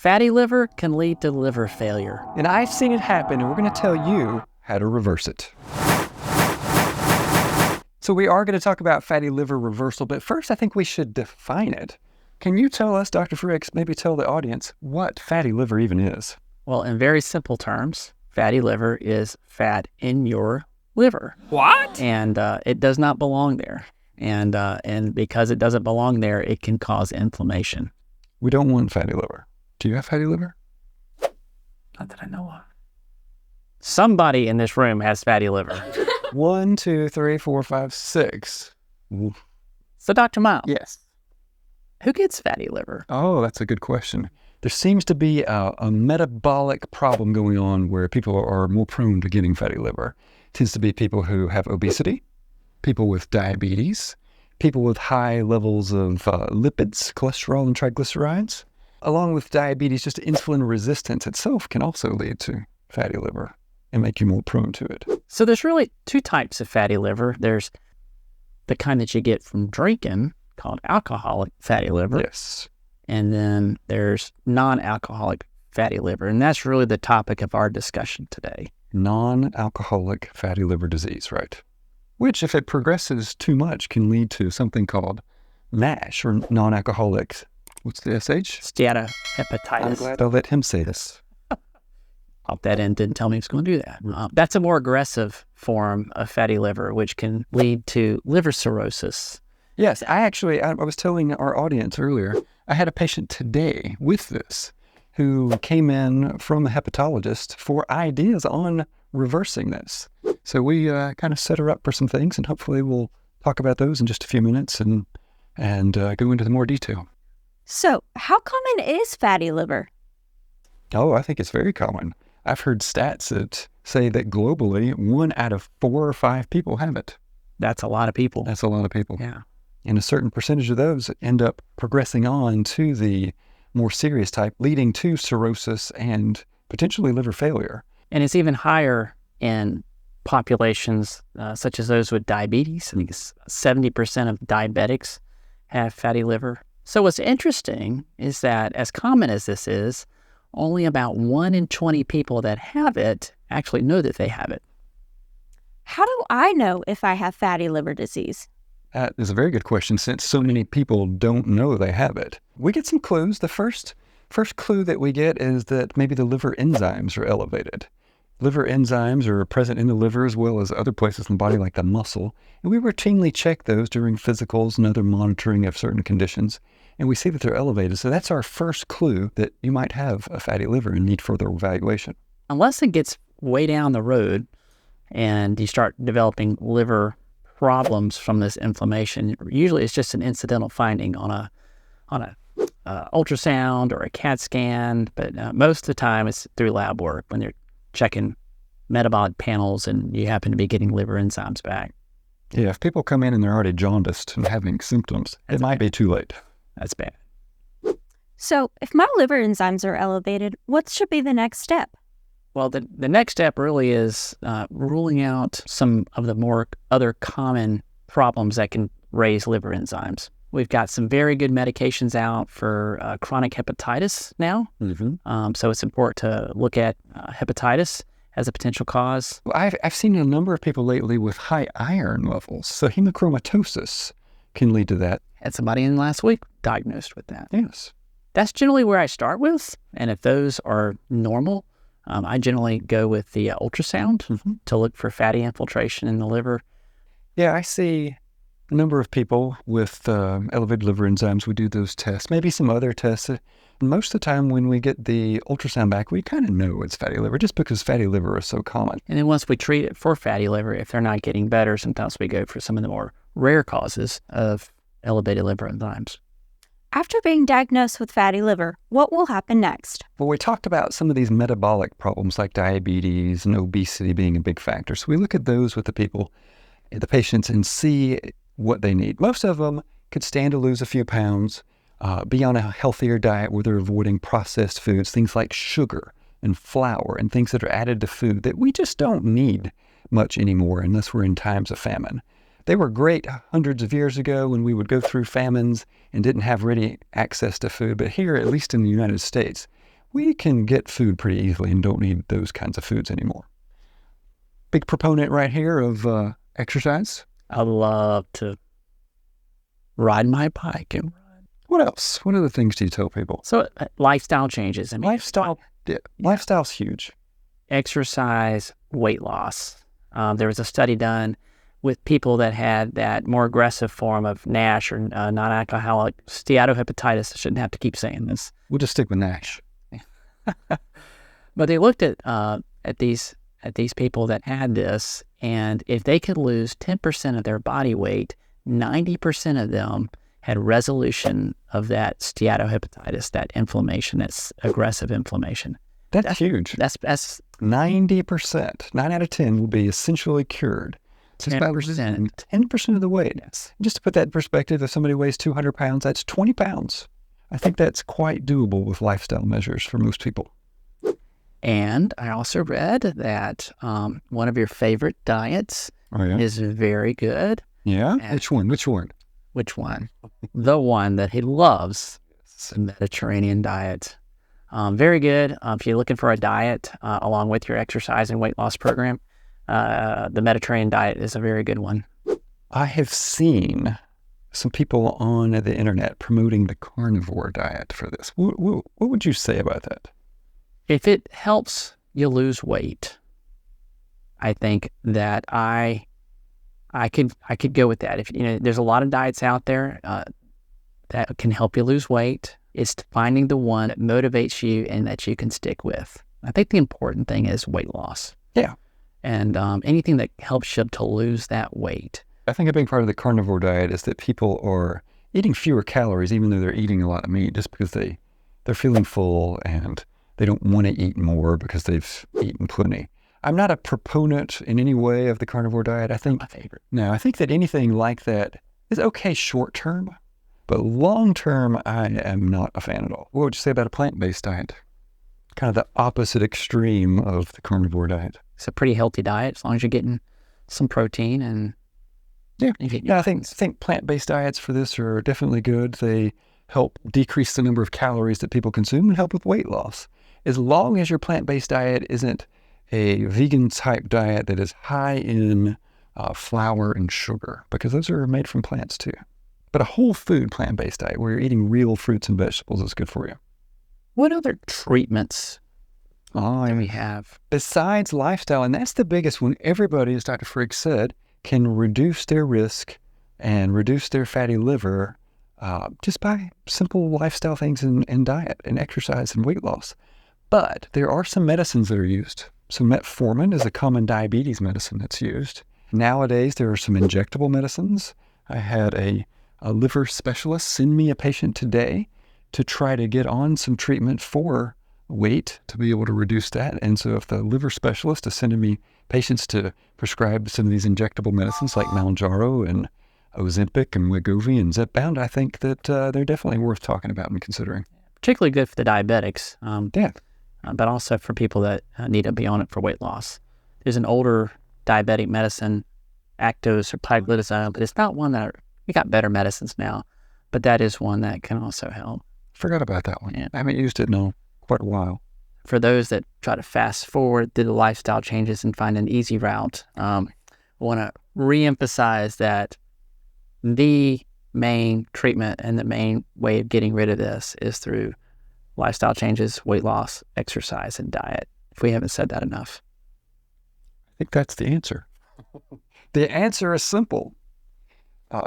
Fatty liver can lead to liver failure. And I've seen it happen, and we're going to tell you how to reverse it. So we are going to talk about fatty liver reversal, but first I think we should define it. Can you tell us, Dr. Fricks, maybe tell the audience what fatty liver even is? Well, in very simple terms, fatty liver is fat in your liver. What? And it does not belong there. And because it doesn't belong there, it can cause inflammation. We don't want fatty liver. Do you have fatty liver? Not that I know of. Somebody in this room has fatty liver. 1, 2, 3, 4, 5, 6. So, Dr. Miles. Yes. Who gets fatty liver? Oh, that's a good question. There seems to be a metabolic problem going on where people are more prone to getting fatty liver. It tends to be people who have obesity, people with diabetes, people with high levels of lipids, cholesterol, and triglycerides. Along with diabetes, just insulin resistance itself can also lead to fatty liver and make you more prone to it. So there's really two types of fatty liver. There's the kind that you get from drinking, called alcoholic fatty liver. Yes. And then there's non-alcoholic fatty liver. And that's really the topic of our discussion today. Non-alcoholic fatty liver disease, right? Which, if it progresses too much, can lead to something called NASH, or non-alcoholic, what's the SH? Steatohepatitis. I'm glad I'll let him say this. Popped that in, didn't tell me he was going to do that. That's a more aggressive form of fatty liver, which can lead to liver cirrhosis. Yes, I was telling our audience earlier, I had a patient today with this who came in from a hepatologist for ideas on reversing this. So we kind of set her up for some things, and hopefully we'll talk about those in just a few minutes and go into the more detail. So how common is fatty liver? Oh, I think it's very common. I've heard stats that say that globally, 1 out of 4 or 5 people have it. That's a lot of people. That's a lot of people. Yeah. And a certain percentage of those end up progressing on to the more serious type, leading to cirrhosis and potentially liver failure. And it's even higher in populations such as those with diabetes. I think it's 70% of diabetics have fatty liver. So what's interesting is that as common as this is, only about 1 in 20 people that have it actually know that they have it. How do I know if I have fatty liver disease? That is a very good question, since so many people don't know they have it. We get some clues. The first clue that we get is that maybe the liver enzymes are elevated. Liver enzymes are present in the liver as well as other places in the body like the muscle. And we routinely check those during physicals and other monitoring of certain conditions. And we see that they're elevated. So that's our first clue that you might have a fatty liver and need further evaluation. Unless it gets way down the road and you start developing liver problems from this inflammation, usually it's just an incidental finding on a ultrasound or a CAT scan. But most of the time it's through lab work when they're checking metabolic panels and you happen to be getting liver enzymes back. Yeah, if people come in and they're already jaundiced and having symptoms, it might be too late. That's bad. So if my liver enzymes are elevated, what should be the next step? Well, the next step really is ruling out some of the more other common problems that can raise liver enzymes. We've got some very good medications out for chronic hepatitis now. Mm-hmm. So it's important to look at hepatitis as a potential cause. Well, I've seen a number of people lately with high iron levels. So hemochromatosis can lead to that. Had somebody in last week diagnosed with that. Yes. That's generally where I start with. And if those are normal, I generally go with the ultrasound to look for fatty infiltration in the liver. Yeah, I see a number of people with elevated liver enzymes. We do those tests, maybe some other tests. Most of the time when we get the ultrasound back, we kind of know it's fatty liver just because fatty liver is so common. And then once we treat it for fatty liver, if they're not getting better, sometimes we go for some of the more rare causes of elevated liver enzymes. After being diagnosed with fatty liver, what will happen next? Well, we talked about some of these metabolic problems like diabetes and obesity being a big factor. So we look at those with the patients and see what they need. Most of them could stand to lose a few pounds, be on a healthier diet where they're avoiding processed foods, things like sugar and flour and things that are added to food that we just don't need much anymore unless we're in times of famine. They were great hundreds of years ago when we would go through famines and didn't have ready access to food. But here, at least in the United States, we can get food pretty easily and don't need those kinds of foods anymore. Big proponent right here of exercise. I love to ride my bike. And What else? What other things do you tell people? so lifestyle changes. I mean, Lifestyle's huge. exercise, weight loss. There was a study done with people that had that more aggressive form of NASH or non-alcoholic steatohepatitis. I shouldn't have to keep saying this. We'll just stick with NASH. But they looked at these people that had this, and if they could lose 10% of their body weight, 90% of them had resolution of that steatohepatitis, that inflammation, that's aggressive inflammation. That's huge. That's 90%, 9 out of 10 will be essentially cured. Just by losing 10% of the weight. Yes. Just to put that in perspective, if somebody weighs 200 pounds, that's 20 pounds. I think that's quite doable with lifestyle measures for most people. And I also read that one of your favorite diets is very good. Yeah? And Which one? which one? The one that he loves, the Mediterranean diet. Very good. If you're looking for a diet along with your exercise and weight loss program, the Mediterranean diet is a very good one. I have seen some people on the internet promoting the carnivore diet for this. What would you say about that? If it helps you lose weight, I think that I could go with that. If there's a lot of diets out there that can help you lose weight. It's finding the one that motivates you and that you can stick with. I think the important thing is weight loss. Yeah. And anything that helps you to lose that weight. I think a big part of the carnivore diet is that people are eating fewer calories, even though they're eating a lot of meat, just because they're feeling full and they don't want to eat more because they've eaten plenty. I'm not a proponent in any way of the carnivore diet. I think My favorite. No, I think that anything like that is okay short term, but long term, I am not a fan at all. What would you say about a plant-based diet? Kind of the opposite extreme of the carnivore diet. It's a pretty healthy diet as long as you're getting some protein and I think plant-based diets for this are definitely good. They help decrease the number of calories that people consume and help with weight loss. As long as your plant-based diet isn't a vegan type diet that is high in flour and sugar, because those are made from plants too. But a whole food plant-based diet where you're eating real fruits and vegetables is good for you. What other treatments do we have? Besides lifestyle, and that's the biggest one, everybody, as Dr. Frigg said, can reduce their risk and reduce their fatty liver just by simple lifestyle things and diet and exercise and weight loss. But there are some medicines that are used. So metformin is a common diabetes medicine that's used. Nowadays, there are some injectable medicines. I had a liver specialist send me a patient today to try to get on some treatment for weight to be able to reduce that. And so if the liver specialist is sending me patients to prescribe some of these injectable medicines like Mounjaro and Ozempic and Wegovy and Zepbound, I think that they're definitely worth talking about and considering. Particularly good for the diabetics, but also for people that need to be on it for weight loss. There's an older diabetic medicine, Actos or pioglitazone, but it's not one that we got better medicines now, but that is one that can also help. Forgot about that one. Yeah. I haven't used it in quite a while. For those that try to fast forward through the lifestyle changes and find an easy route, I want to reemphasize that the main treatment and the main way of getting rid of this is through lifestyle changes, weight loss, exercise, and diet. If we haven't said that enough. I think that's the answer. The answer is simple.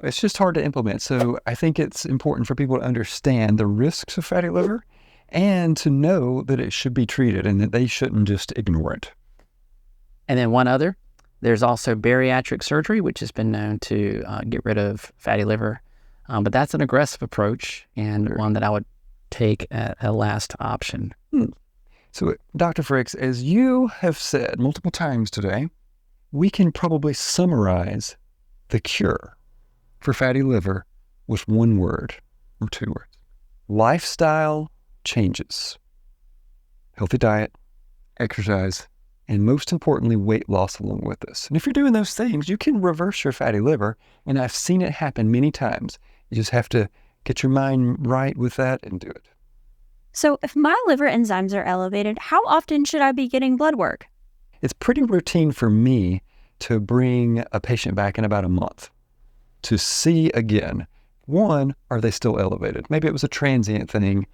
It's just hard to implement. So I think it's important for people to understand the risks of fatty liver and to know that it should be treated and that they shouldn't just ignore it. And then one other, there's also bariatric surgery, which has been known to get rid of fatty liver. But that's an aggressive approach and one that I would take a last option. So Dr. Fricks, as you have said multiple times today, we can probably summarize the cure for fatty liver with one word or two words. Lifestyle changes. Healthy diet, exercise, and most importantly, weight loss along with this. And if you're doing those things, you can reverse your fatty liver. And I've seen it happen many times. You just have to get your mind right with that and do it. So if my liver enzymes are elevated, how often should I be getting blood work? It's pretty routine for me to bring a patient back in about a month to see again, one, are they still elevated? Maybe it was a transient thing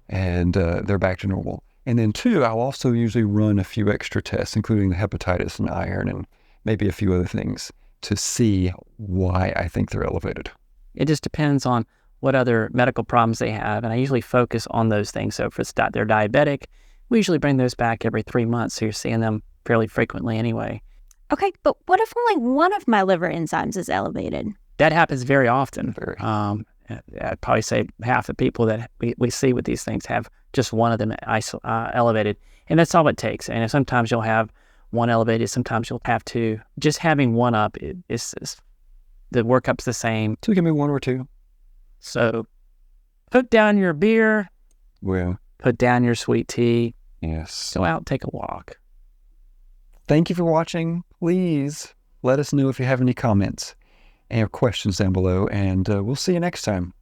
and they're back to normal. And then two, I'll also usually run a few extra tests, including the hepatitis and iron and maybe a few other things to see why I think they're elevated. It just depends on what other medical problems they have. And I usually focus on those things. So if they're diabetic, we usually bring those back every 3 months. So you're seeing them fairly frequently anyway. Okay, but what if only one of my liver enzymes is elevated? That happens very often. Very. I'd probably say half the people that we see with these things have just one of them elevated. And that's all it takes. And sometimes you'll have one elevated, sometimes you'll have two. Just having one up, is the workup's the same. So give me one or two. So put down your beer, Well, put down your sweet tea, yes. go out and take a walk. Thank you for watching. Please let us know if you have any comments and questions down below, and we'll see you next time.